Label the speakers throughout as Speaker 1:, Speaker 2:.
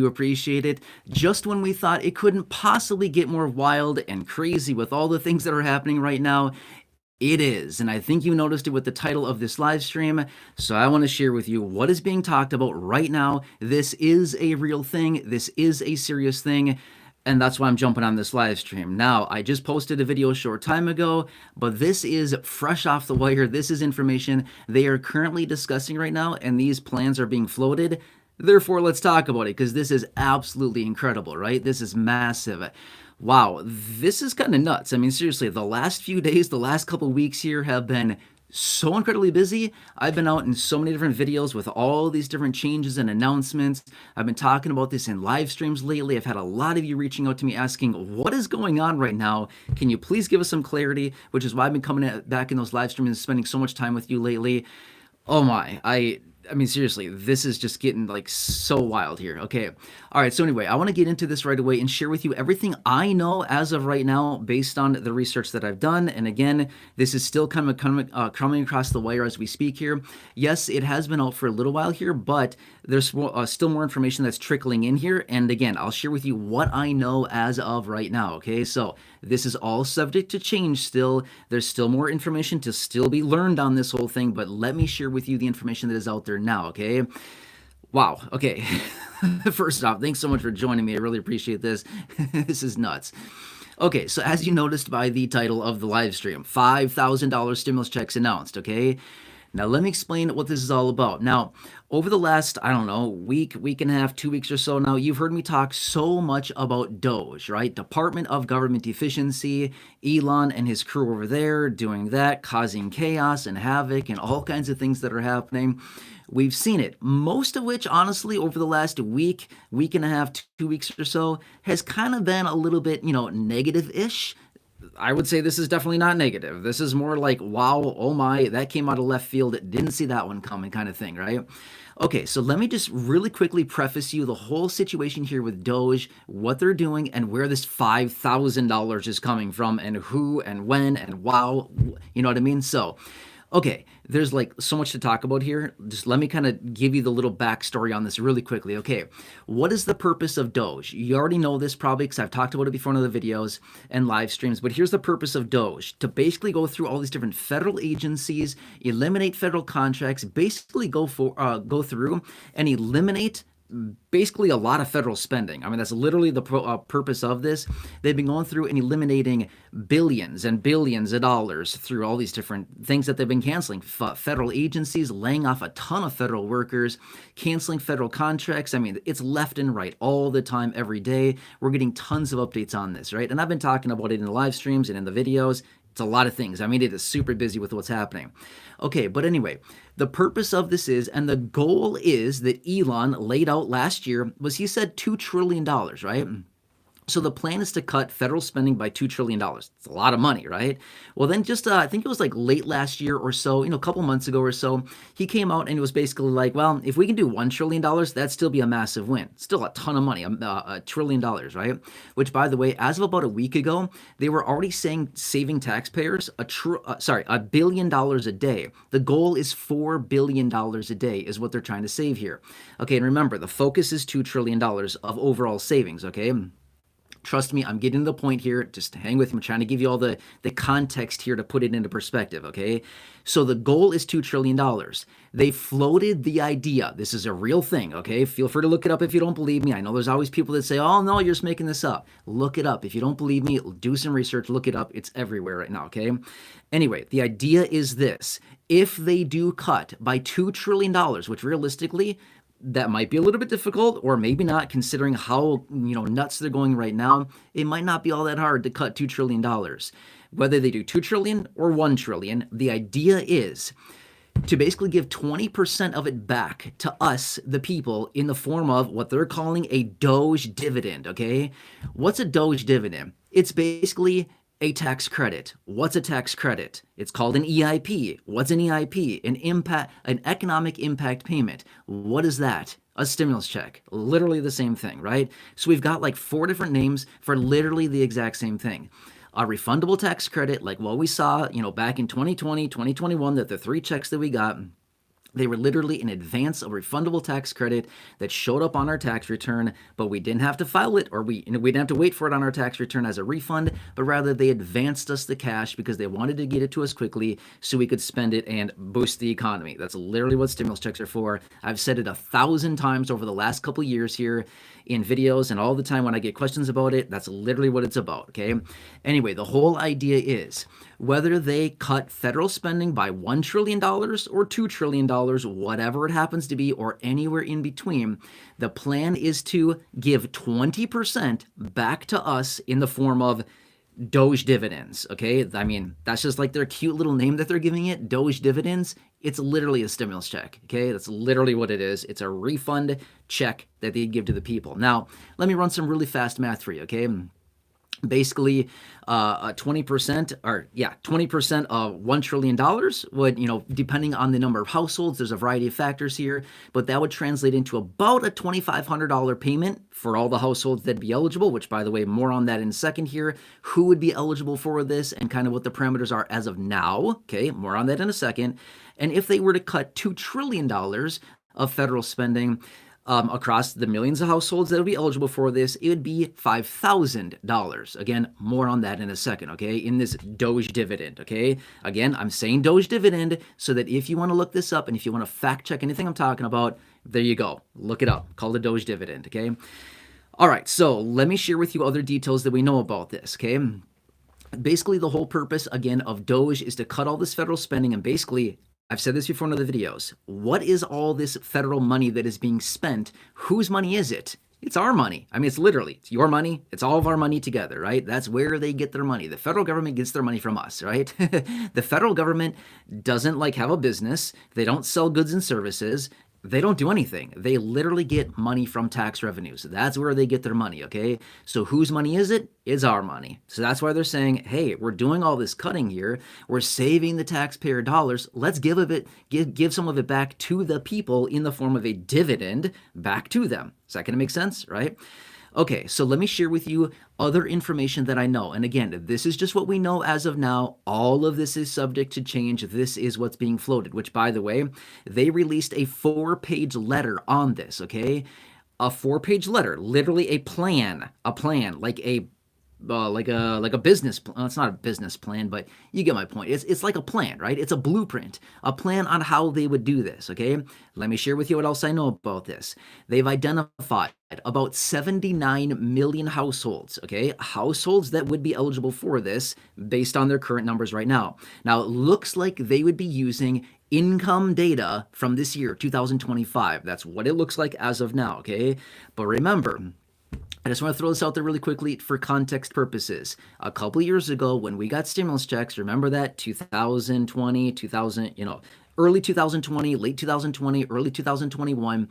Speaker 1: appreciate it. Just when we thought it couldn't possibly get more wild and crazy with all the things that are happening right now, it is. And I think you noticed it with the title of this live stream. So I want to share with you what is being talked about right now. This is a real thing. This is a serious thing. And that's why I'm jumping on this live stream. Now, I just posted a video a short time ago, but this is fresh off the wire. This is information they are currently discussing right now, and these plans are being floated. Therefore, let's talk about it, because this is absolutely incredible, right? This is massive. Wow, this is kind of nuts. I mean, seriously, the last few days, the last couple weeks here have been so incredibly busy. I've been out in so many different videos with all these different changes and announcements. I've been talking about this in live streams lately. I've had a lot of you reaching out to me asking, what is going on right now? Can you please give us some clarity? Which is why I've been coming back in those live streams and spending so much time with you lately. Oh my, I mean, seriously, this is just getting like so wild here. Okay. All right. So anyway, I want to get into this right away and share with you everything I know as of right now based on the research that I've done. And again, this is still kind of coming across the wire as we speak here. Yes, it has been out for a little while here, but there's still more information that's trickling in here. And again, I'll share with you what I know as of right now. Okay. So this is all subject to change still. There's still more information to still be learned on this whole thing, but let me share with you the information that is out there now, okay? Wow, okay. First off, thanks so much for joining me. I really appreciate this. This is nuts. Okay, so as you noticed by the title of the live stream, $5,000 stimulus checks announced, okay? Now, let me explain what this is all about. Now, over the last, I don't know, week and a half, 2 weeks or so now, you've heard me talk so much about DOGE, right? Department of Government Efficiency, Elon and his crew over there doing that, causing chaos and havoc and all kinds of things that are happening. We've seen it, most of which, honestly, over the last week and a half, 2 weeks or so, has kind of been a little bit, negative-ish. I would say this is definitely not negative. This is more like, wow, oh my, that came out of left field. Didn't see that one coming kind of thing, right? Okay, so let me just really quickly preface you the whole situation here with DOGE, what they're doing, and where this $5,000 is coming from, and who, and when, and wow, you know what I mean? So, okay, there's like so much to talk about here. Just let me kind of give you the little backstory on this really quickly. Okay, what is the purpose of DOGE? You already know this probably because I've talked about it before in other videos and live streams, but here's the purpose of DOGE: to basically go through all these different federal agencies, eliminate federal contracts, basically go through and eliminate basically a lot of federal spending. I mean, that's literally the purpose of this. They've been going through and eliminating billions and billions of dollars through all these different things that they've been canceling. Federal agencies, laying off a ton of federal workers, canceling federal contracts. I mean, it's left and right all the time, every day. We're getting tons of updates on this, right? And I've been talking about it in the live streams and in the videos. It's a lot of things. I mean, it is super busy with what's happening. Okay, but anyway, the purpose of this is, and the goal is that Elon laid out last year, was he said $2 trillion, right? So the plan is to cut federal spending by $2 trillion. It's a lot of money, right? Well, then just, I think it was like late last year or so, a couple months ago or so, he came out and it was basically like, well, if we can do $1 trillion, that'd still be a massive win. Still a ton of money, $1 trillion, right? Which, by the way, as of about a week ago, they were already saying saving taxpayers $1 billion a day. The goal is $4 billion a day is what they're trying to save here. Okay, and remember, the focus is $2 trillion of overall savings, okay? Trust me, I'm getting to the point here. Just hang with me. I'm trying to give you all the context here to put it into perspective, okay? So the goal is $2 trillion. They floated the idea. This is a real thing, okay? Feel free to look it up if you don't believe me. I know there's always people that say, oh, no, you're just making this up. Look it up. If you don't believe me, do some research. Look it up. It's everywhere right now, okay? Anyway, the idea is this. If they do cut by $2 trillion, which realistically, that might be a little bit difficult, or maybe not, considering how nuts they're going right now. It might not be all that hard to cut $2 trillion. Whether they do $2 trillion or $1 trillion, the idea is to basically give 20% of it back to us, the people, in the form of what they're calling a DOGE dividend, okay? What's a DOGE dividend? It's basically a tax credit. What's a tax credit? It's called an EIP. What's an EIP? An economic impact payment. What is that? A stimulus check. Literally the same thing, right? So we've got like 4 different names for literally the exact same thing. A refundable tax credit, like what we saw, back in 2020, 2021, that the 3 checks that we got. They were literally in advance a refundable tax credit that showed up on our tax return, but we didn't have to file it, or we didn't have to wait for it on our tax return as a refund, but rather they advanced us the cash because they wanted to get it to us quickly so we could spend it and boost the economy. That's literally what stimulus checks are for. I've said it 1,000 times over the last couple years here in videos, and all the time when I get questions about it, that's literally what it's about, okay? Anyway, the whole idea is whether they cut federal spending by $1 trillion or $2 trillion, whatever it happens to be, or anywhere in between, the plan is to give 20% back to us in the form of DOGE dividends, okay? I mean, that's just like their cute little name that they're giving it, DOGE dividends. It's literally a stimulus check, okay? That's literally what it is. It's a refund check that they give to the people. Now, let me run some really fast math for you, okay? Basically, 20% or 20% of $1 trillion would, depending on the number of households, there's a variety of factors here, but that would translate into about a $2,500 payment for all the households that'd be eligible, which, by the way, more on that in a second here. Who would be eligible for this and kind of what the parameters are as of now, okay? More on that in a second. And if they were to cut $2 trillion of federal spending, across the millions of households that would be eligible for this, it would be $5,000. Again, more on that in a second, okay, in this DOGE dividend, okay? Again, I'm saying DOGE dividend so that if you want to look this up and if you want to fact check anything I'm talking about, there you go. Look it up. Call it DOGE dividend, okay? All right, so let me share with you other details that we know about this, okay? Basically, the whole purpose, again, of DOGE is to cut all this federal spending and basically, I've said this before in other videos. What is all this federal money that is being spent? Whose money is it? It's our money. I mean, it's your money. It's all of our money together, right? That's where they get their money. The federal government gets their money from us, right? The federal government doesn't have a business. They don't sell goods and services. They don't do anything. They literally get money from tax revenues. That's where they get their money, okay? So whose money is it? It's our money. So that's why they're saying, hey, we're doing all this cutting here. We're saving the taxpayer dollars. Let's give some of it back to the people in the form of a dividend back to them. Is that going to make sense, right? Okay, so let me share with you other information that I know. And again, this is just what we know as of now. All of this is subject to change. This is what's being floated, which, by the way, they released a 4-page letter on this, okay? A 4-page letter, literally a plan, like a business plan. It's not a business plan, but you get my point. It's like a plan, right? It's a blueprint, a plan on how they would do this, okay? Let me share with you what else I know about this. They've identified about 79 million households, okay? Households that would be eligible for this based on their current numbers right now. Now, it looks like they would be using income data from this year, 2025. That's what it looks like as of now, okay? But remember, I just want to throw this out there really quickly for context purposes. A couple years ago when we got stimulus checks, remember that 2020, early 2020, late 2020, early 2021,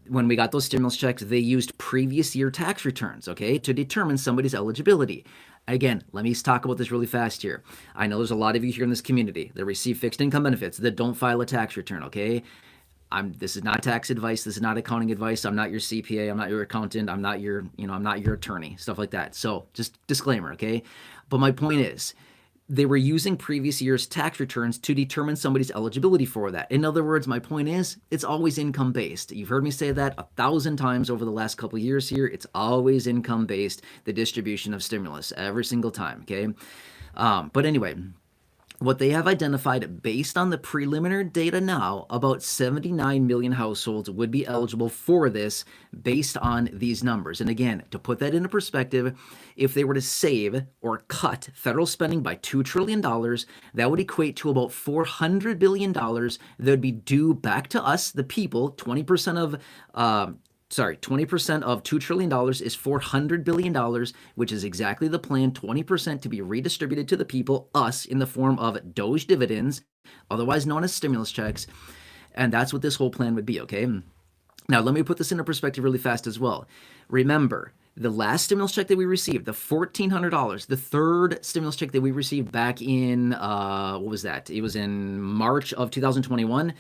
Speaker 1: when we got those stimulus checks, they used previous year tax returns, okay, to determine somebody's eligibility. Again, let me talk about this really fast here. I know there's a lot of you here in this community that receive fixed income benefits that don't file a tax return, okay? This is not tax advice. This is not accounting advice. I'm not your CPA. I'm not your accountant. I'm not your attorney, stuff like that. So just disclaimer, okay? But my point is, they were using previous year's tax returns to determine somebody's eligibility for that. In other words, my point is, it's always income-based. You've heard me say that 1,000 times over the last couple of years here. It's always income-based, the distribution of stimulus, every single time, okay? But anyway, what they have identified based on the preliminary data now, about 79 million households would be eligible for this based on these numbers. And again, to put that into perspective, if they were to save or cut federal spending by $2 trillion, that would equate to about $400 billion that would be due back to us, the people. 20% of $2 trillion is $400 billion, which is exactly the plan, 20% to be redistributed to the people, us, in the form of DOGE dividends, otherwise known as stimulus checks. And that's what this whole plan would be, okay? Now, let me put this into perspective really fast as well. Remember, the last stimulus check that we received, the $1,400, the third stimulus check that we received back in, what was that? It was in March of 2021.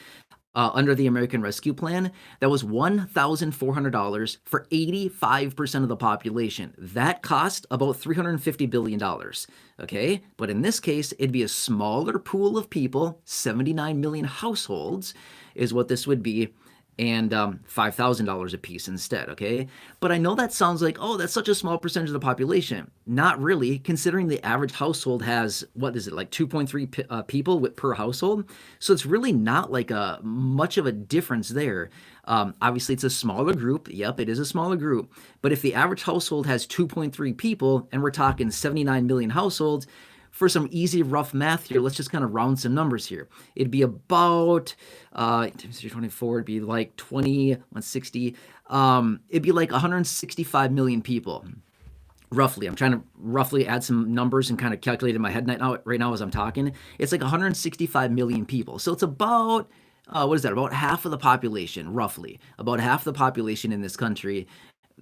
Speaker 1: under the American Rescue Plan, that was $1,400 for 85% of the population. That cost about $350 billion. Okay? But in this case, it'd be a smaller pool of people, 79 million households is what this would be, and $5,000 a piece instead, okay? But I know that sounds like, oh, that's such a small percentage of the population. Not really, considering the average household has, what is it, like 2.3 people per household? So it's really not like much of a difference there. Obviously, it's a smaller group. Yep, it is a smaller group. But if the average household has 2.3 people, and we're talking 79 million households, for some easy, rough math here, let's just kind of round some numbers here. It'd be about, 24, it'd be like 160, it'd be like 165 million people, roughly. I'm trying to roughly add some numbers and kind of calculate in my head right now as I'm talking. It's like 165 million people. So it's about, what is that, about half of the population, roughly. About half the population in this country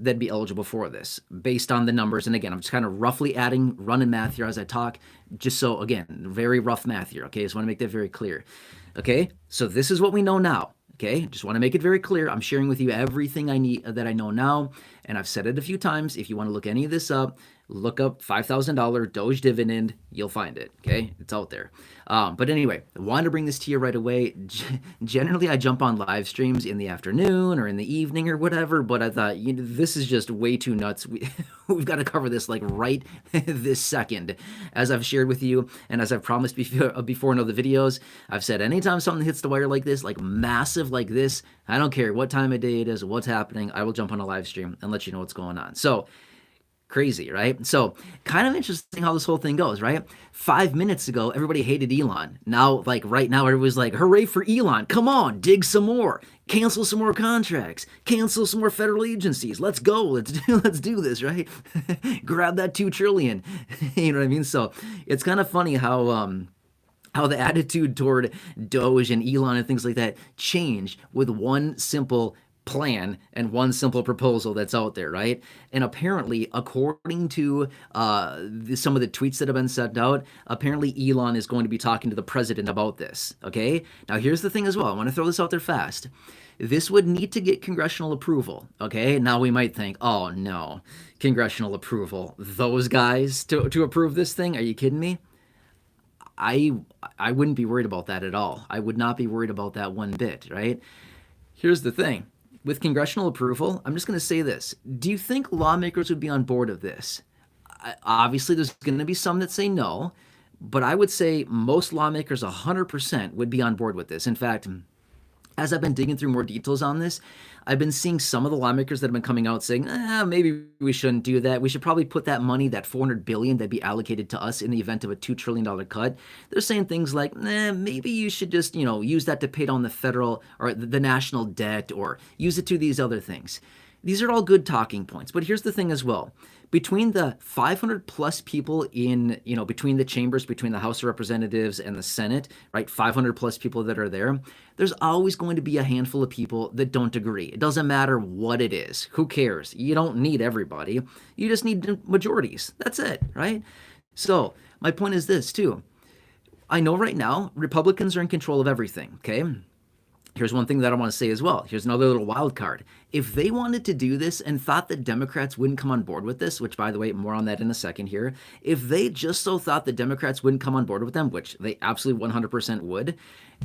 Speaker 1: that'd be eligible for this based on the numbers. And again, I'm just kind of roughly running math here as I talk, just so, again, very rough math here, okay? Just want to make that very clear, okay? So this is what we know now, okay? Just want to make it very clear. I'm sharing with you everything I need that I know now, and I've said it a few times. If you want to look any of this up, look up $5,000 DOGE dividend. You'll find it, okay? It's out there. But anyway, I wanted to bring this to you right away. Generally, I jump on live streams in the afternoon or in the evening or whatever, but I thought, this is just way too nuts. We've got to cover this like right this second. As I've shared with you and as I've promised before in other videos, I've said anytime something hits the wire like this, like massive like this, I don't care what time of day it is, what's happening, I will jump on a live stream and let you know what's going on. So, crazy, right? So kind of interesting how this whole thing goes, right? 5 minutes ago, everybody hated Elon. Now, like right now, everybody's like, hooray for Elon. Come on, dig some more. Cancel some more contracts. Cancel some more federal agencies. Let's go. Let's do this, right? Grab that $2 trillion. You know what I mean? So it's kind of funny how the attitude toward Doge and Elon and things like that change with one simple plan and one simple proposal that's out there, right? And apparently, according to some of the tweets that have been sent out, apparently Elon is going to be talking to the president about this, okay? Now, here's the thing as well. I want to throw this out there fast. This would need to get congressional approval, okay? Now, we might think, oh, no, congressional approval. Those guys to approve this thing? Are you kidding me? I wouldn't be worried about that at all. I would not be worried about that one bit, right? Here's the thing. With congressional approval, I'm just going to say this. Do you think lawmakers would be on board of this? Obviously, there's going to be some that say no, but I would say most lawmakers 100% would be on board with this. In fact, as I've been digging through more details on this, I've been seeing some of the lawmakers that have been coming out saying, maybe we shouldn't do that. We should probably put that money, that $400 billion, that'd be allocated to us in the event of a $2 trillion cut. They're saying things like, maybe you should just, use that to pay down the federal or the national debt or use it to these other things. These are all good talking points. But here's the thing as well. Between the 500 plus people in, between the chambers, between the House of Representatives and the Senate, right, 500 plus people that are there, there's always going to be a handful of people that don't agree. It doesn't matter what it is. Who cares? You don't need everybody. You just need majorities. That's it, right? So my point is this too. I know right now Republicans are in control of everything, okay? Here's one thing that I want to say as well. Here's another little wild card. If they wanted to do this and thought that Democrats wouldn't come on board with this, which, by the way, more on that in a second here, if they just so thought that Democrats wouldn't come on board with them, which they absolutely 100% would,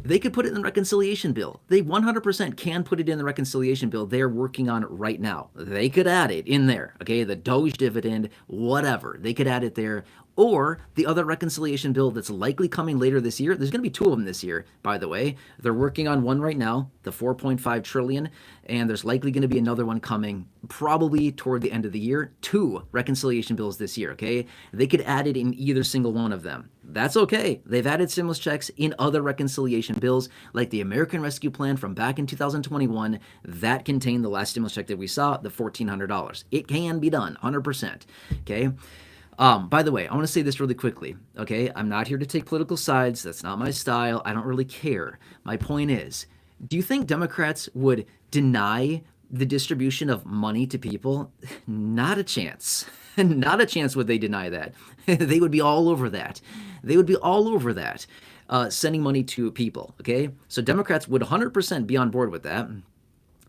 Speaker 1: they could put it in the reconciliation bill. They 100% can put it in the reconciliation bill they're working on right now. They could add it in there, okay? The DOGE dividend, whatever. They could add it there. Or the other reconciliation bill that's likely coming later this year. There's going to be two of them this year, by the way. They're working on one right now, the $4.5 trillion, and there's likely going to be another one coming probably toward the end of the year. Two reconciliation bills this year, okay? They could add it in either single one of them. That's okay. They've added stimulus checks in other reconciliation bills, like the American Rescue Plan from back in 2021. That contained the last stimulus check that we saw, the $1,400. It can be done, 100%, okay? By the way, I want to say this really quickly, okay? I'm not here to take political sides. That's not my style. I don't really care. My point is, do you think Democrats would deny the distribution of money to people? Not a chance. Not a chance would they deny that. They would be all over that. They would be all over that. sending money to people, okay? So Democrats would 100% be on board with that.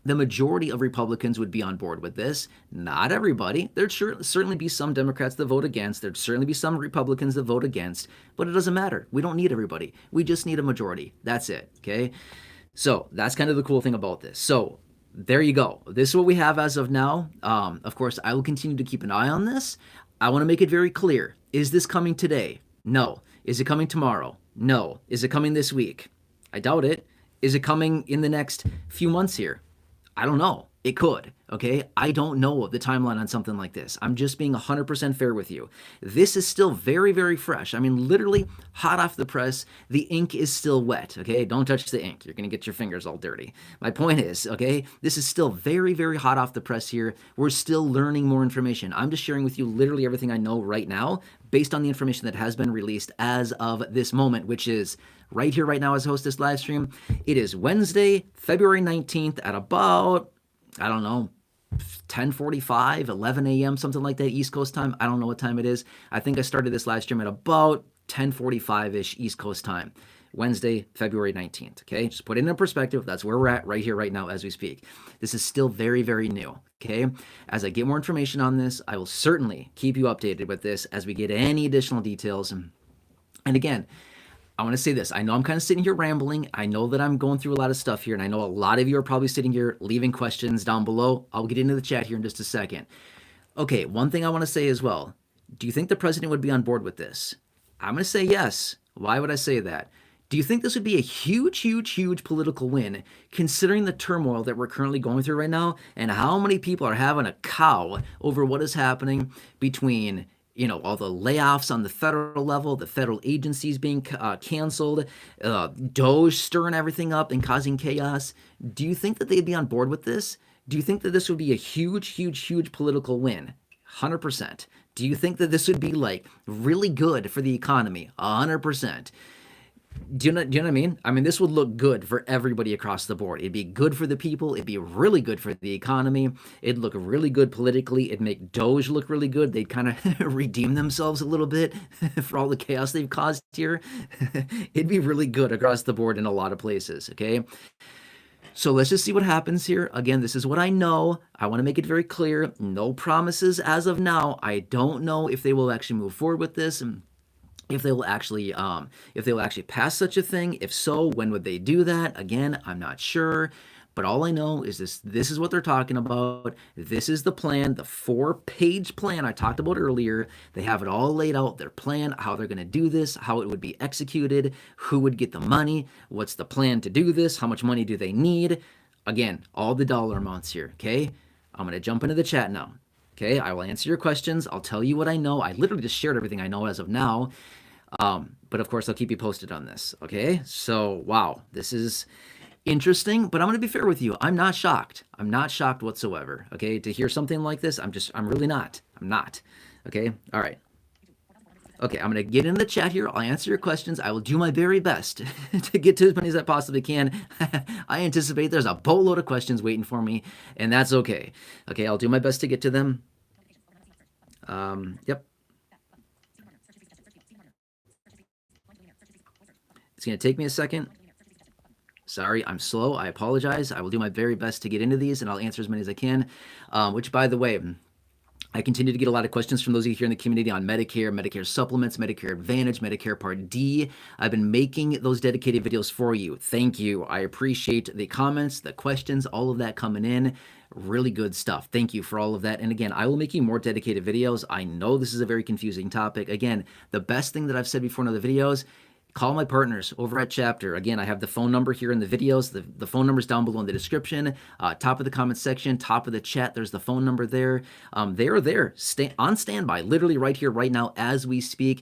Speaker 1: The majority of Republicans would be on board with this. Not everybody. There'd certainly be some Democrats that vote against. There'd certainly be some Republicans that vote against. But it doesn't matter. We don't need everybody. We just need a majority. That's it, okay? So that's kind of the cool thing about this. So there you go. This is what we have as of now. Of course, I will continue to keep an eye on this. I want to make it very clear. Is this coming today? No. Is it coming tomorrow? No. Is it coming this week? I doubt it. Is it coming in the next few months here? I don't know. It could, okay? I don't know the timeline on something like this. I'm just being 100% fair with you. This is still very, very fresh. I mean, literally hot off the press. The ink is still wet, okay? Don't touch the ink. You're going to get your fingers all dirty. My point is, okay, this is still very, very hot off the press here. We're still learning more information. I'm just sharing with you literally everything I know right now based on the information that has been released as of this moment, which is right here, right now, as I host this live stream. It is Wednesday, February 19th at about, I don't know, 10:45, 11 a.m., something like that, East Coast time. I don't know what time it is. I think I started this live stream at about 10:45-ish East Coast time. Wednesday, February 19th, okay? Just put it in perspective. That's where we're at right here, right now, as we speak. This is still very, very new, okay? As I get more information on this, I will certainly keep you updated with this as we get any additional details. And again, I want to say this. I know I'm kind of sitting here rambling. I know that I'm going through a lot of stuff here, and I know a lot of you are probably sitting here leaving questions down below. I'll get into the chat here in just a second. Okay, one thing I want to say as well. Do you think the president would be on board with this? I'm going to say yes. Why would I say that? Do you think this would be a huge, huge, huge political win, considering the turmoil that we're currently going through right now and how many people are having a cow over what is happening between, you know, all the layoffs on the federal level, the federal agencies being canceled, DOGE stirring everything up and causing chaos? Do you think that they'd be on board with this? Do you think that this would be a huge, huge, huge political win? 100%. Do you think that this would be like really good for the economy? 100%. Do you know what I mean? I mean, this would look good for everybody across the board. It'd be good for the people. It'd be really good for the economy. It'd look really good politically. It'd make DOGE look really good. They'd kind of redeem themselves a little bit for all the chaos they've caused here. It'd be really good across the board in a lot of places, okay? So let's just see what happens here. Again, this is what I know. I want to make it very clear. No promises as of now. I don't know if they will actually move forward with this. If they will actually pass such a thing. If so, when would they do that? Again, I'm not sure. But all I know is this is what they're talking about. This is the plan, the 4-page plan I talked about earlier. They have it all laid out, their plan, how they're going to do this, how it would be executed, who would get the money, what's the plan to do this, how much money do they need. Again, all the dollar amounts here, okay? I'm going to jump into the chat now. Okay, I will answer your questions. I'll tell you what I know. I literally just shared everything I know as of now. But of course, I'll keep you posted on this. Okay, so wow, this is interesting, but I'm going to be fair with you. I'm not shocked. I'm not shocked whatsoever. Okay, to hear something like this, I'm really not. I'm not. Okay, all right. Okay, I'm going to get in the chat here. I'll answer your questions. I will do my very best to get to as many as I possibly can. I anticipate there's a boatload of questions waiting for me, and that's okay. Okay, I'll do my best to get to them. Yep. It's going to take me a second. Sorry, I'm slow. I apologize. I will do my very best to get into these, and I'll answer as many as I can, which, by the way, I continue to get a lot of questions from those of you here in the community on Medicare, Medicare Supplements, Medicare Advantage, Medicare Part D. I've been making those dedicated videos for you. Thank you. I appreciate the comments, the questions, all of that coming in. Really good stuff. Thank you for all of that. And again, I will make you more dedicated videos. I know this is a very confusing topic. Again, the best thing that I've said before in other videos, call my partners over at Chapter. Again, I have the phone number here in the videos. The phone number's down below in the description, top of the comment section, top of the chat. There's the phone number there. They are there on standby, literally right here, right now, as we speak,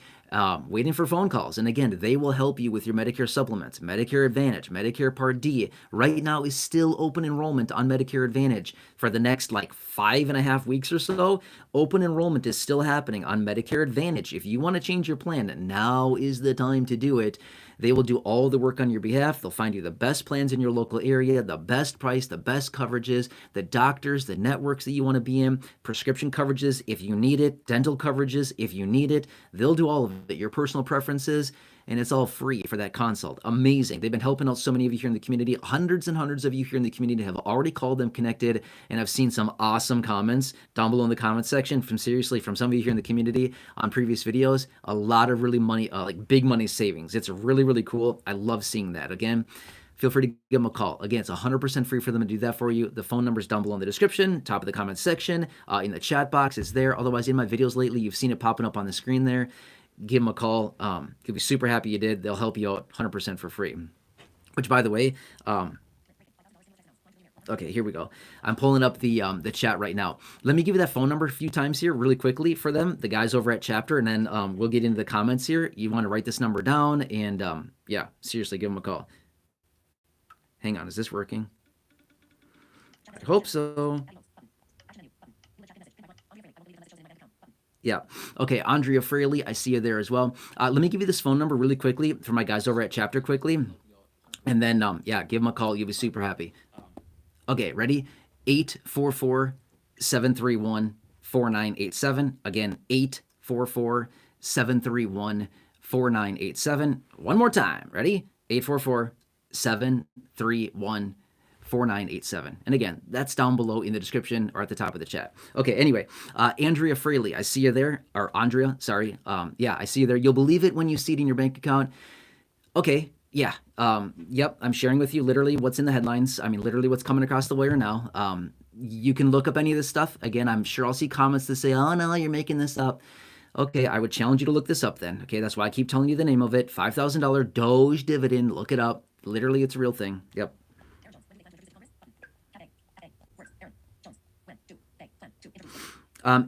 Speaker 1: waiting for phone calls. And again, they will help you with your Medicare supplements, Medicare Advantage, Medicare Part D. Right now is still open enrollment on Medicare Advantage for the next like 5.5 weeks or so. Open enrollment is still happening on Medicare Advantage. If you want to change your plan, now is the time to do it. They will do all the work on your behalf. They'll find you the best plans in your local area, the best price, the best coverages, the doctors, the networks that you want to be in, prescription coverages if you need it, dental coverages if you need it. They'll do all of it, your personal preferences. and it's all free for that consult. Amazing. They've been helping out so many of you here in the community. Hundreds and hundreds of you here in the community have already called them, connected, and I've seen some awesome comments down below in the comments section from some of you here in the community on previous videos. A lot of really money, like big money savings. It's really, really cool. I love seeing that. Again, feel free to give them a call. Again, it's 100% free for them to do that for you. The phone number is down below in the description, top of the comments section, in the chat box, it's there. Otherwise, in my videos lately, you've seen it popping up on the screen there. Give them a call. You'll be super happy you did. They'll help you out 100% for free. Which, by the way, okay, here we go. I'm pulling up the chat right now. Let me give you that phone number a few times here really quickly for them, the guys over at Chapter, and then we'll get into the comments here. You want to write this number down, and yeah, seriously, give them a call. Hang on, is this working? I hope so. Yeah. Okay, Andrea Fraley, I see you there as well. Let me give you this phone number really quickly for my guys over at Chapter quickly. And then, yeah, give them a call. You'll be super happy. Okay, ready? 844-731-4987. Again, 844-731-4987. One more time. Ready? 844-731-4987. And again, that's down below in the description or at the top of the chat. Okay, anyway, Andrea Fraley, I see you there. Or Andrea, sorry. Yeah, I see you there. You'll believe it when you see it in your bank account. Okay, yeah. Yep, I'm sharing with you literally what's in the headlines. I mean, literally what's coming across the wire now. You can look up any of this stuff. Again, I'm sure I'll see comments that say, oh, no, you're making this up. Okay, I would challenge you to look this up then. Okay, that's why I keep telling you the name of it. $5,000 DOGE dividend. Look it up. Literally, it's a real thing. Yep.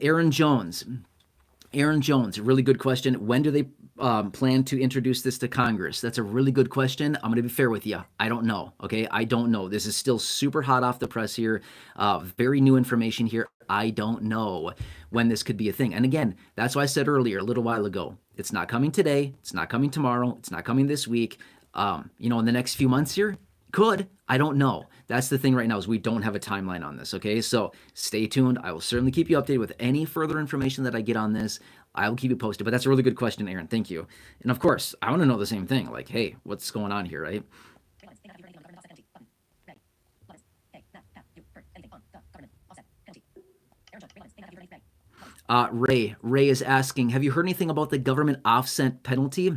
Speaker 1: Aaron Jones. Aaron Jones, a really good question. When do they plan to introduce this to Congress? That's a really good question. I'm going to be fair with you. I don't know. Okay, I don't know. This is still super hot off the press here. Very new information here. I don't know when this could be a thing. And again, that's why I said earlier, a little while ago, it's not coming today. It's not coming tomorrow. It's not coming this week. You know, in the next few months here, could. I don't know. That's the thing right now is we don't have a timeline on this, okay? So stay tuned. I will certainly keep you updated with any further information that I get on this. I will keep you posted. But that's a really good question, Aaron. Thank you. And of course, I want to know the same thing. Like, hey, what's going on here, right? Ray is asking, have you heard anything about the government offset penalty?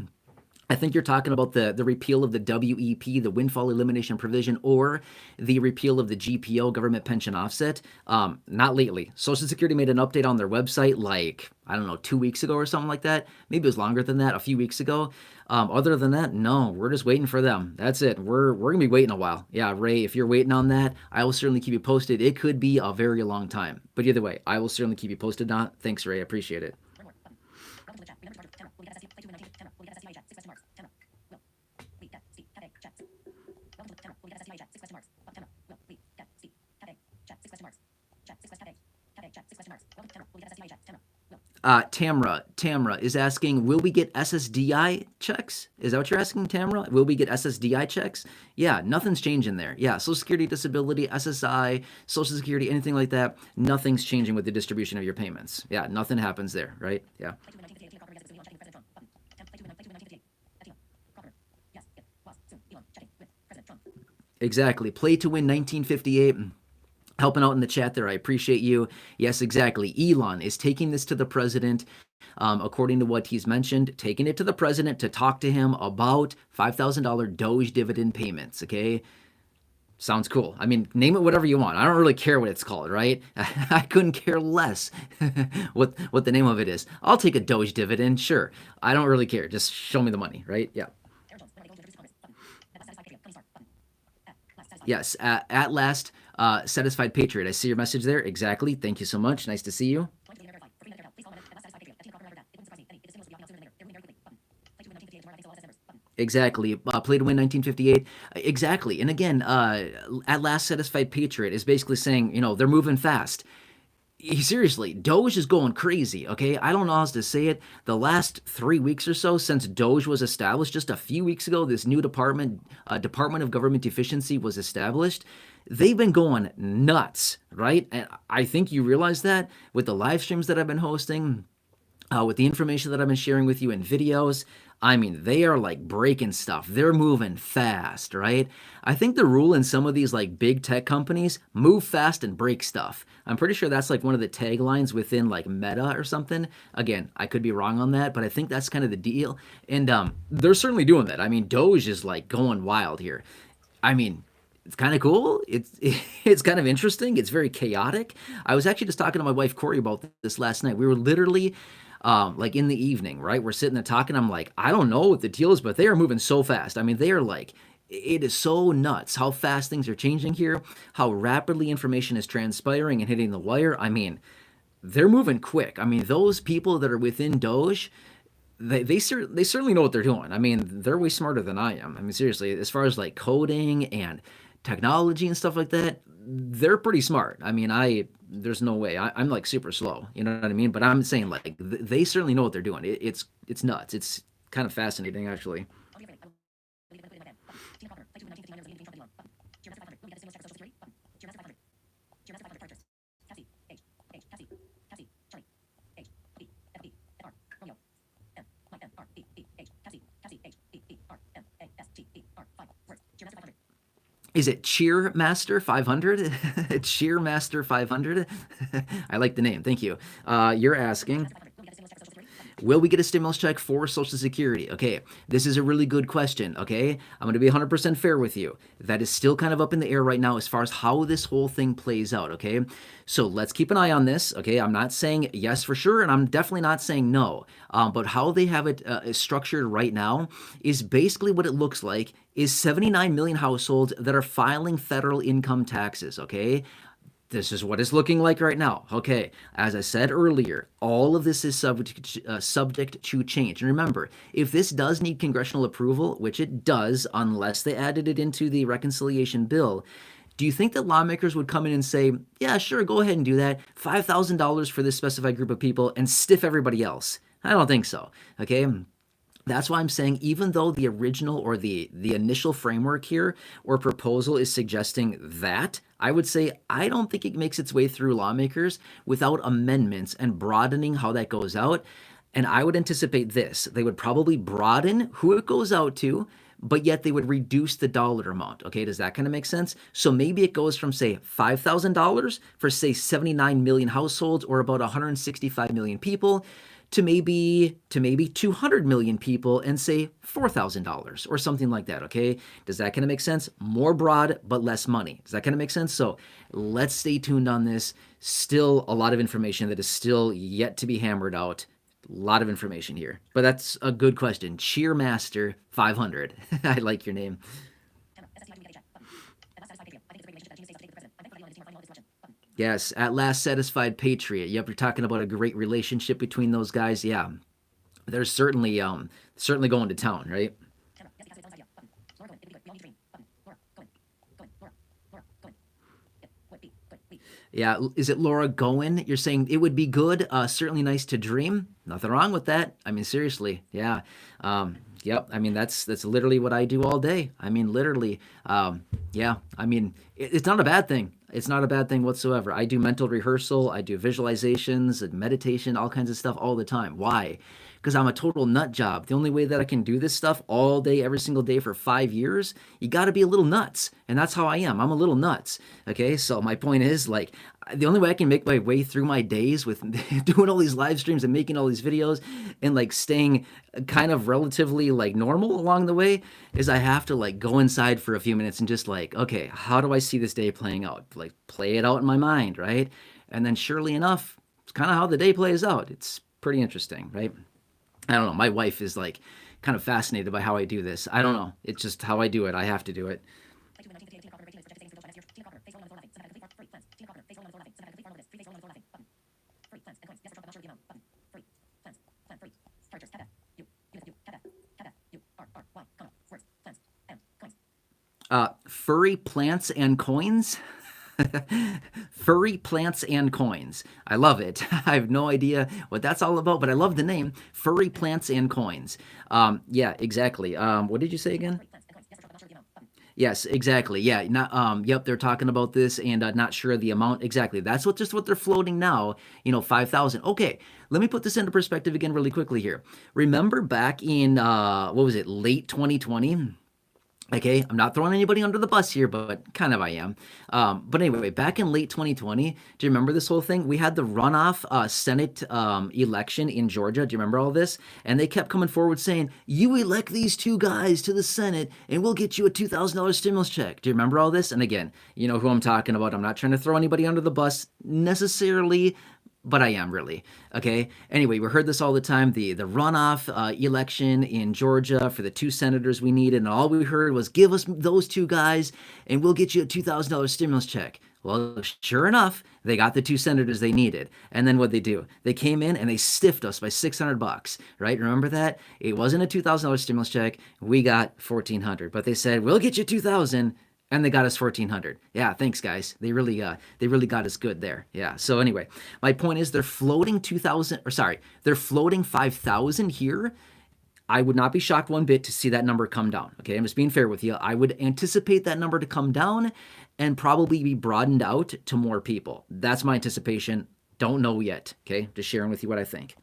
Speaker 1: I think you're talking about the repeal of the WEP, the windfall elimination provision, or the repeal of the GPO, government pension offset. Not lately. Social Security made an update on their website like, I don't know, 2 weeks ago or something like that. Maybe it was longer than that, a few weeks ago. Other than that, no, we're just waiting for them. That's it. We're going to be waiting a while. Yeah, Ray, if you're waiting on that, I will certainly keep you posted. It could be a very long time. But either way, I will certainly keep you posted on it. Thanks, Ray. I appreciate it. Tamra is asking, will we get SSDI checks? Is that what you're asking, Tamra? Will we get SSDI checks? Yeah, nothing's changing there. Yeah, Social Security, Disability, SSI, Social Security, anything like that, nothing's changing with the distribution of your payments. Yeah, nothing happens there, right? Yeah. Exactly. Play to win 1958. Helping out in the chat there. I appreciate you. Yes, exactly. Elon is taking this to the president, according to what he's mentioned, taking it to the president to talk to him about $5,000 DOGE dividend payments, okay? Sounds cool. I mean, name it whatever you want. I don't really care what it's called, right? I couldn't care less what the name of it is. I'll take a DOGE dividend, sure. I don't really care. Just show me the money, right? Yeah. Yes, at last, Satisfied Patriot. I see your message there. Exactly. Thank you so much. Nice to see you. Exactly. Play to win 1958. Exactly. And again, at last, Satisfied Patriot is basically saying, you know, they're moving fast. Seriously, DOGE is going crazy, okay? I don't know how else to say it. The last 3 weeks or so since DOGE was established, just a few weeks ago, this new Department of Government Efficiency was established. They've been going nuts, right? And I think you realize that with the live streams that I've been hosting. with the information that I've been sharing with you in videos. I mean, they are like breaking stuff. They're moving fast, right? I think the rule in some of these like big tech companies, move fast and break stuff. I'm pretty sure that's like one of the taglines within like Meta or something. Again, I could be wrong on that, but I think that's kind of the deal. And they're certainly doing that. I mean, Doge is like going wild here. I mean, it's kind of cool. It's kind of interesting. It's very chaotic. I was actually just talking to my wife Corey about this last night. We were literally like in the evening, right? We're sitting there talking. I'm like, I don't know what the deal is, but they are moving so fast. I mean, they are like, it is so nuts how fast things are changing here, how rapidly information is transpiring and hitting the wire. I mean, they're moving quick. I mean, those people that are within Doge, they certainly know what they're doing. I mean, they're way smarter than I am. I mean, seriously, as far as like coding and technology and stuff like that, they're pretty smart. I mean, I there's no way I'm like super slow. You know what I mean? But I'm saying like they certainly know what they're doing. It's nuts. It's kind of fascinating actually. Is it Cheermaster 500? Cheermaster 500? I like the name. Thank you. You're asking, will we get a stimulus check for Social Security? Okay, this is a really good question. Okay, I'm going to be 100% fair with you. That is still kind of up in the air right now as far as how this whole thing plays out. Okay, so let's keep an eye on this. Okay, I'm not saying yes for sure, and I'm definitely not saying no. But how they have it structured right now is basically what it looks like is 79 million households that are filing federal income taxes. Okay, this is what it's looking like right now. Okay, as I said earlier, all of this is subject to change. And remember, if this does need congressional approval, which it does, unless they added it into the reconciliation bill, do you think that lawmakers would come in and say, yeah, sure, go ahead and do that, $5,000 for this specified group of people and stiff everybody else? I don't think so. Okay, that's why I'm saying even though the original or the initial framework here or proposal is suggesting that, I would say I don't think it makes its way through lawmakers without amendments and broadening how that goes out. And I would anticipate this. They would probably broaden who it goes out to, but yet they would reduce the dollar amount. Okay, does that kind of make sense? So maybe it goes from, say, $5,000 for, say, 79 million households or about 165 million people to maybe 200 million people and say $4,000 or something like that. Okay, does that kind of make sense? More broad but less money. Does that kind of make sense? So let's stay tuned on this. Still a lot of information that is still yet to be hammered out. A lot of information here, but that's a good question. Cheermaster 500. I like your name. Yes, at last satisfied patriot. Yep, you're talking about a great relationship between those guys. Yeah, they're certainly going to town, right? Yeah, is it Laura Goen? You're saying it would be good, certainly nice to dream. Nothing wrong with that. I mean, seriously, yeah. Yep. I mean, that's literally what I do all day. I mean, literally, yeah. I mean, it's not a bad thing. It's not a bad thing whatsoever. I do mental rehearsal. I do visualizations and meditation, all kinds of stuff all the time. Why? Because I'm a total nut job. The only way that I can do this stuff all day, every single day for 5 years, you got to be a little nuts. And that's how I am. I'm a little nuts. Okay. So my point is like, the only way I can make my way through my days with doing all these live streams and making all these videos and like staying kind of relatively like normal along the way is I have to like go inside for a few minutes and just like, okay, how do I see this day playing out? Like play it out in my mind, right? And then surely enough, it's kind of how the day plays out. It's pretty interesting, right? I don't know. My wife is like kind of fascinated by how I do this. I don't know. It's just how I do it. I have to do it. Furry plants and coins. Furry plants and coins. I love it. I have no idea what that's all about, but I love the name. Furry plants and coins. Yeah, exactly. What did you say again? Yes, exactly. Yeah, not yep, they're talking about this and not sure of the amount exactly. That's what they're floating now, 5,000. Okay, let me put this into perspective again really quickly here. Remember back in what was it, late 2020? Okay, I'm not throwing anybody under the bus here, but kind of I am. But anyway, back in late 2020, do you remember this whole thing? We had the runoff Senate election in Georgia. Do you remember all this? And they kept coming forward saying, "You elect these two guys to the Senate, and we'll get you a $2,000 stimulus check." Do you remember all this? And again, you know who I'm talking about. I'm not trying to throw anybody under the bus necessarily, but I am really. Okay. Anyway, we heard this all the time. The runoff election in Georgia for the two senators we needed, and all we heard was, "Give us those two guys, and we'll get you a $2,000 stimulus check." Well, sure enough, they got the two senators they needed. And then what'd they do? They came in and they stiffed us by $600, right? Remember that? It wasn't a $2,000 stimulus check. We got 1,400, but they said, "We'll get you 2,000." And they got us 1,400. Yeah, thanks guys. They really got us good there. Yeah. So anyway, my point is they're floating 2,000, or sorry, they're floating 5,000 here. I would not be shocked one bit to see that number come down. Okay, I'm just being fair with you. I would anticipate that number to come down and probably be broadened out to more people. That's my anticipation. Don't know yet. Okay, just sharing with you what I think.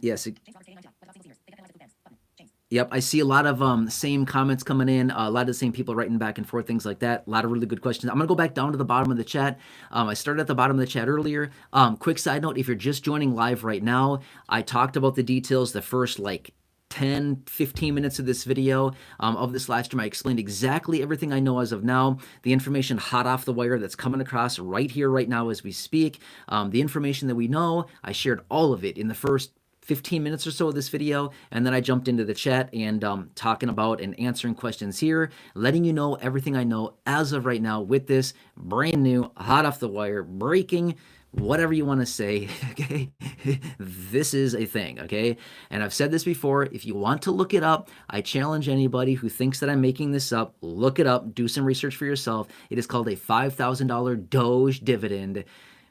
Speaker 1: Yes. Yep, I see a lot of same comments coming in, a lot of the same people writing back and forth, things like that. A lot of really good questions. I'm going to go back down to the bottom of the chat. I started at the bottom of the chat earlier. Quick side note, if you're just joining live right now, I talked about the details the first 10, 15 minutes of this video, of this live stream. I explained exactly everything I know as of now, the information hot off the wire that's coming across right here, right now as we speak. The information that we know, I shared all of it in the first 15 minutes or so of this video, and then I jumped into the chat and talking about and answering questions here, letting you know everything I know as of right now with this brand new, hot off the wire, breaking, whatever you want to say, okay? This is a thing, okay? And I've said this before, if you want to look it up, I challenge anybody who thinks that I'm making this up, look it up, do some research for yourself. It is called a $5,000 DOGE dividend.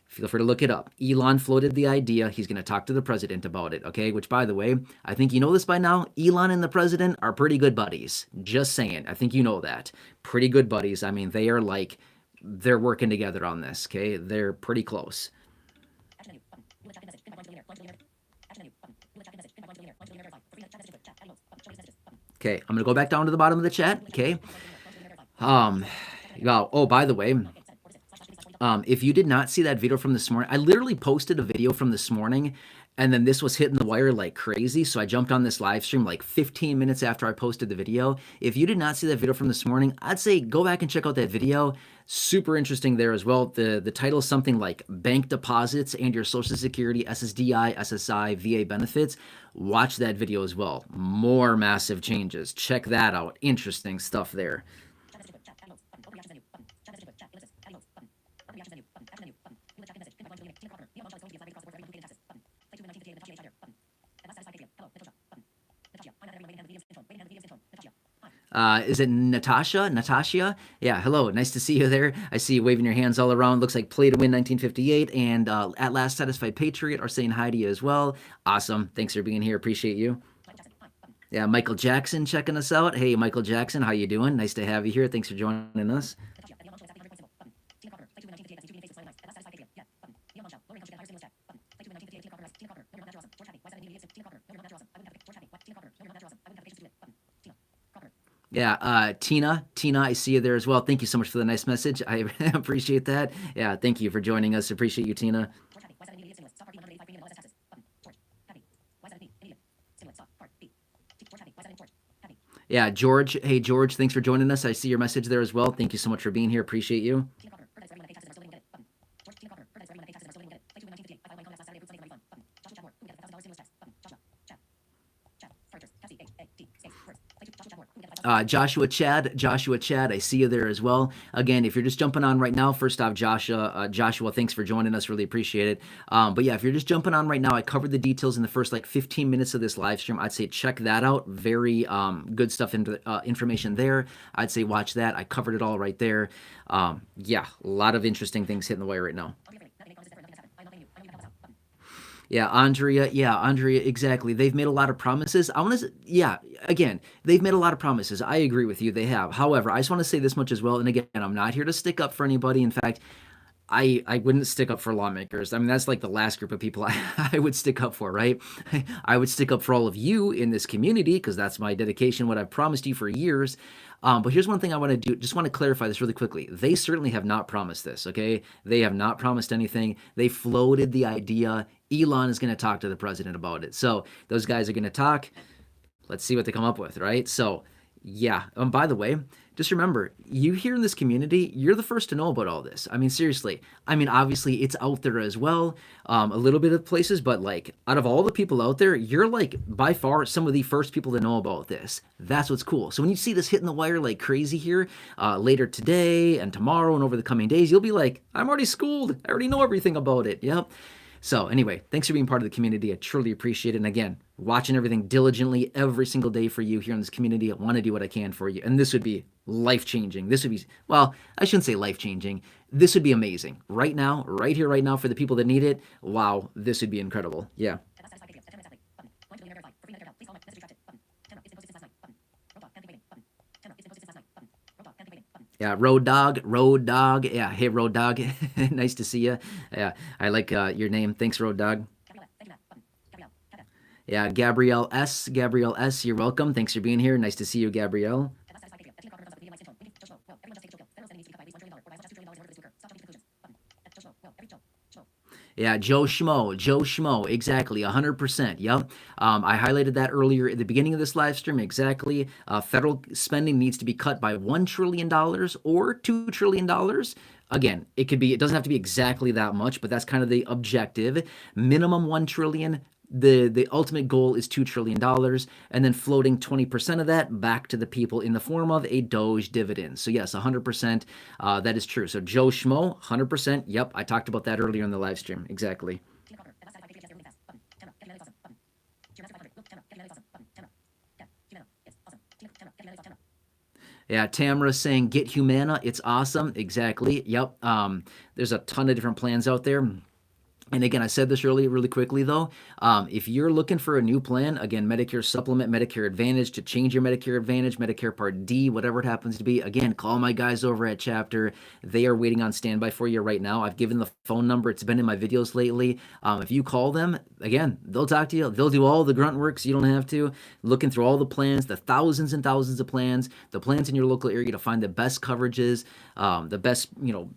Speaker 1: Feel free to look it up. Elon floated the idea. He's going to talk to the president about it, okay? Which, by the way, I think you know this by now. Elon and the president are pretty good buddies. Just saying. I think you know that. Pretty good buddies. I mean, they are they're working together on this, okay? They're pretty close. Okay, I'm going to go back down to the bottom of the chat, okay? Oh, by the way, if you did not see that video from this morning, I literally posted a video from this morning, and then this was hitting the wire like crazy, so I jumped on this live stream 15 minutes after I posted the video. If you did not see that video from this morning, I'd say go back and check out that video. Super interesting there as well. The title is something like Bank Deposits and Your Social Security, SSDI, SSI, VA Benefits. Watch that video as well. More massive changes. Check that out. Interesting stuff there. Is it Natasha? Natasha? Yeah, hello. Nice to see you there. I see you waving your hands all around. Looks like Play to Win 1958 and At Last Satisfied Patriot are saying hi to you as well. Awesome. Thanks for being here. Appreciate you. Yeah, Michael Jackson checking us out. Hey, Michael Jackson, how you doing? Nice to have you here. Thanks for joining us. Yeah, Tina, I see you there as well. Thank you so much for the nice message. I appreciate that. Yeah, thank you for joining us. Appreciate you, Tina. Yeah, George. Hey, George, thanks for joining us. I see your message there as well. Thank you so much for being here. Appreciate you. Joshua Chad, I see you there as well. Again, if you're just jumping on right now, first off, Joshua, thanks for joining us. Really appreciate it. But yeah, if you're just jumping on right now, I covered the details in the first like 15 minutes of this live stream. I'd say check that out. Very good stuff into information there. I'd say watch that. I covered it all right there. Yeah, a lot of interesting things hitting the wire right now. Yeah, Andrea, exactly. They've made a lot of promises. I want to, yeah, again, they've made a lot of promises. I agree with you. They have. However, I just want to say this much as well. And again, I'm not here to stick up for anybody. In fact, I wouldn't stick up for lawmakers. I mean, that's like the last group of people I would stick up for, right? I would stick up for all of you in this community because that's my dedication, what I've promised you for years. But here's one thing I want to do. Just want to clarify this really quickly. They certainly have not promised this, okay? They have not promised anything. They floated the idea. Elon is going to talk to the president about it. So those guys are going to talk. Let's see what they come up with, right? So yeah. By the way, just remember, you here in this community, you're the first to know about all this. I mean, seriously. I mean, obviously, it's out there as well, a little bit of places, but like, out of all the people out there, you're like, by far, some of the first people to know about this. That's what's cool. So when you see this hitting the wire like crazy here, later today and tomorrow and over the coming days, you'll be like, I'm already schooled. I already know everything about it. Yep. So anyway, thanks for being part of the community. I truly appreciate it. And again, watching everything diligently every single day for you here in this community. I want to do what I can for you. And this would be life-changing. This would be, well, I shouldn't say life-changing. This would be amazing. Right now, right here, right now, for the people that need it. Wow, this would be incredible. Yeah. Yeah, Road Dog. Yeah, hey, Road Dog. Nice to see you. Yeah, I like your name. Thanks, Road Dog. Yeah, Gabrielle S. You're welcome. Thanks for being here. Nice to see you, Gabrielle. Yeah, Joe Schmo, exactly, 100%, yep. I highlighted that earlier at the beginning of this live stream, exactly. Federal spending needs to be cut by $1 trillion or $2 trillion. Again, it doesn't have to be exactly that much, but that's kind of the objective. Minimum $1 trillion. The ultimate goal is $2 trillion, and then floating 20% of that back to the people in the form of a DOGE dividend. So yes, 100%, that is true. So Joe Schmo, 100%, yep, I talked about that earlier in the live stream, exactly. Yeah, Tamara saying, get Humana, it's awesome, exactly, yep. There's a ton of different plans out there. And again, I said this earlier really quickly though, if you're looking for a new plan, again, Medicare Supplement, Medicare Advantage, to change your Medicare Advantage, Medicare Part D, whatever it happens to be, again, call my guys over at Chapter. They are waiting on standby for you right now. I've given the phone number. It's been in my videos lately. If you call them, again, they'll talk to you. They'll do all the grunt work so you don't have to. Looking through all the plans, the thousands and thousands of plans, the plans in your local area to find the best coverages, the best,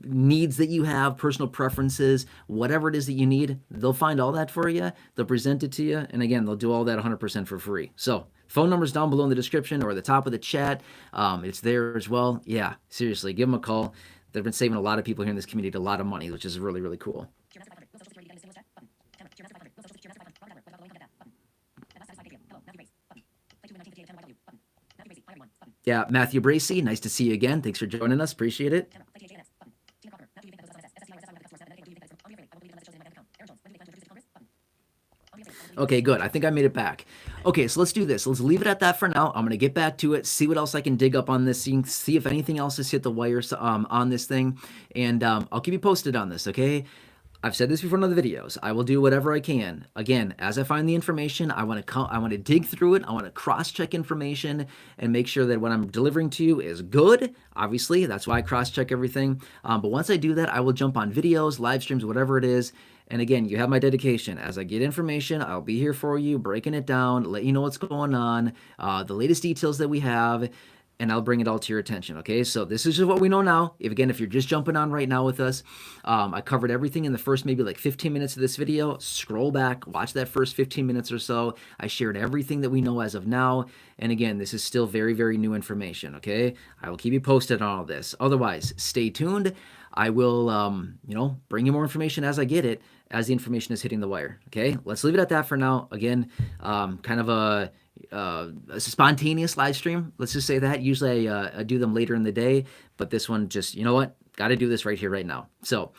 Speaker 1: needs that you have, personal preferences, whatever it is that you need, they'll find all that for you. They'll present it to you. And again, they'll do all that 100% for free. So phone number's down below in the description or the top of the chat. It's there as well. Yeah, seriously, give them a call. They've been saving a lot of people here in this community a lot of money, which is really, really cool. Yeah, Matthew Bracey, nice to see you again. Thanks for joining us. Appreciate it. Okay, good. I think I made it back. Okay, so let's do this. Let's leave it at that for now. I'm going to get back to it, see what else I can dig up on this, see if anything else has hit the wires on this thing, and I'll keep you posted on this, okay? I've said this before in other videos. I will do whatever I can. Again, as I find the information, I want to dig through it. I want to cross-check information and make sure that what I'm delivering to you is good. Obviously, that's why I cross-check everything. But once I do that, I will jump on videos, live streams, whatever it is. And again, you have my dedication. As I get information, I'll be here for you, breaking it down, let you know what's going on, the latest details that we have, and I'll bring it all to your attention, okay? So this is just what we know now. If you're just jumping on right now with us, I covered everything in the first maybe like 15 minutes of this video. Scroll back, watch that first 15 minutes or so. I shared everything that we know as of now. And again, this is still very, very new information, okay? I will keep you posted on all this. Otherwise, stay tuned. I will, bring you more information as I get it, as the information is hitting the wire, okay? Let's leave it at that for now. Again, kind of a a spontaneous live stream. Let's just say that. Usually I do them later in the day, but this one just, you know what? Got to do this right here, right now. So,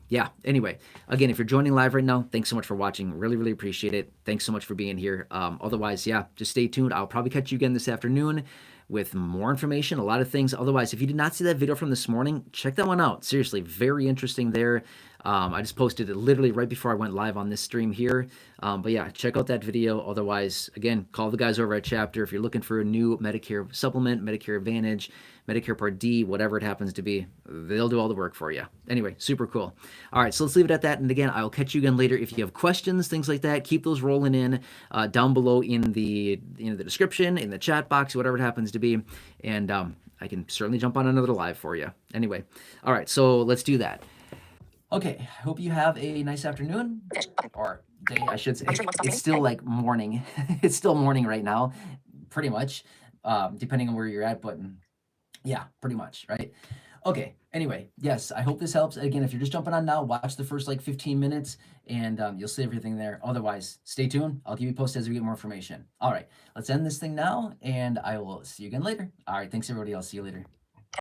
Speaker 1: yeah, anyway, again, if you're joining live right now, thanks so much for watching. Really, really appreciate it. Thanks so much for being here. Otherwise, yeah, just stay tuned. I'll probably catch you again this afternoon with more information, a lot of things. Otherwise, if you did not see that video from this morning, check that one out. Seriously, very interesting there. I just posted it literally right before I went live on this stream here. But yeah, check out that video. Otherwise, again, call the guys over at Chapter. If you're looking for a new Medicare Supplement, Medicare Advantage, Medicare Part D, whatever it happens to be, they'll do all the work for you. Anyway, super cool. All right, so let's leave it at that. And again, I'll catch you again later. If you have questions, things like that, keep those rolling in down below in the description, in the chat box, whatever it happens to be. And I can certainly jump on another live for you. Anyway, all right, so let's do that. Okay, I hope you have a nice afternoon, or day, I should say. It's still like morning. It's still morning right now, pretty much, depending on where you're at, but yeah, pretty much, right? Okay, anyway, yes, I hope this helps. Again, if you're just jumping on now, watch the first like 15 minutes, and you'll see everything there. Otherwise, stay tuned. I'll keep you posted as we get more information. All right, let's end this thing now, and I will see you again later. All right, thanks, everybody. I'll see you later.